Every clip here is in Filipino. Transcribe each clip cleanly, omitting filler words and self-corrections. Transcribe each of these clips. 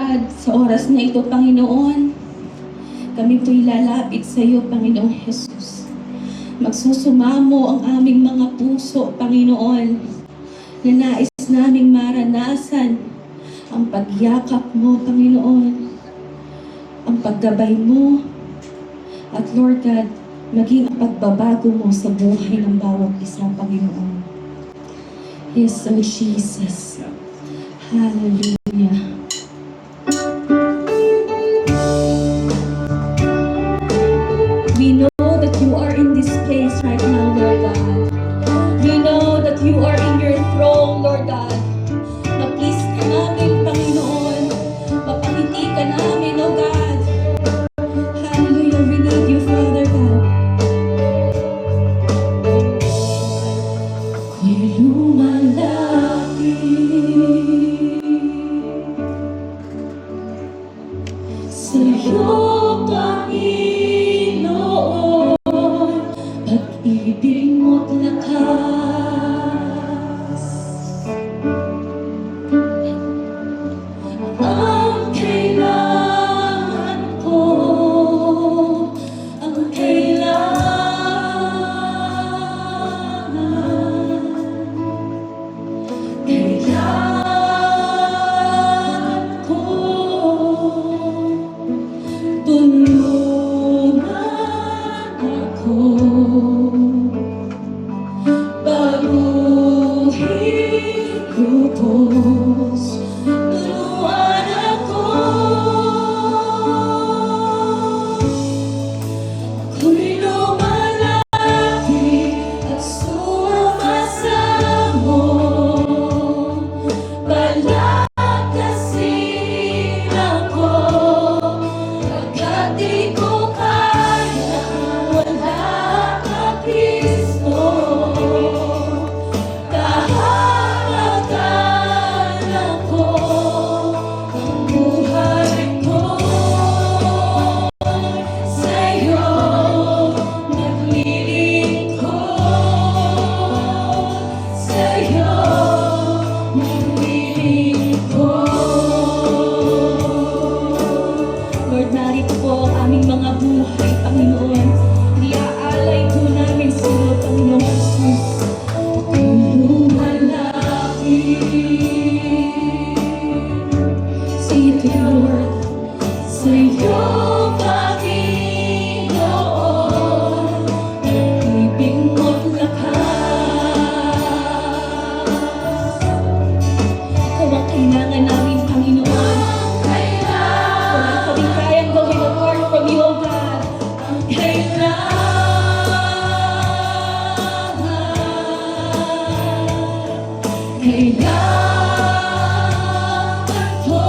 God, sa oras na ito, Panginoon, kami po'y lalapit sa iyo, Panginoong Jesus. Magsusumamo ang aming mga puso, Panginoon, na nais naming maranasan ang pagyakap mo, Panginoon, ang paggabay mo, at Lord God, maging ang pagbabago mo sa buhay ng bawat isa, Panginoon. Yes, oh Jesus. Hallelujah. We know that you are in this place right now, Lord God. We know that you are in your throne, Lord God. Na please ka namin, Panginoon. Mapangiti ka namin, oh God. Hallelujah. We need you, Father God. Ako'y lumalapit sa'yo, Panginoon. Pag-ibig mo't lakas ang kailangan ko, ang kailangan ko. Tulungan ako, baguhin lubos. Tulungan ako, ako'y lumalapit at sumasamo. Palakasin ako, pagkat di ko kaya, wala ka, Kristo. Kahalagan ako, ang buhay ko sa'yo naglilingkod, sa'yo naglilingkod. Lord, narito po ang aming mga buhay, Panginoon. Iaalay po namin sa iyo, Panginoon Jesus. Say it to the Lord. Sa'yo, Panginoon, pag-ibig mo't lakas. Ikaw ang kailangan namin, Panginoon. Wala kaming kayang gawin apart from you, O God. Ang kailangan ko.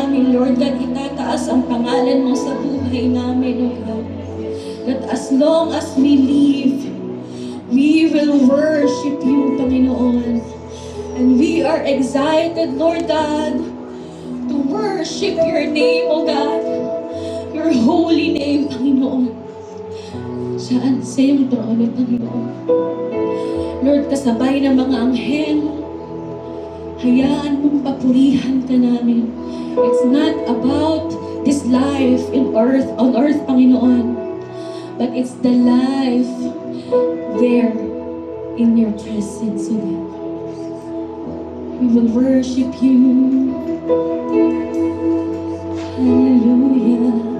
namin, Lord God, itataas ang pangalan mo sa buhay namin, O God. That as long as we live, we will worship you, Panginoon. And we are excited, Lord God, to worship your name, O God. Your holy name, Panginoon. Saan sa iyong trono, Panginoon. Lord, kasabay ng mga anghel, hayaan mong papurihan ka namin. It's not about this life on earth, Panginoon, but it's the life there in your presence, O God. We will worship you. Hallelujah.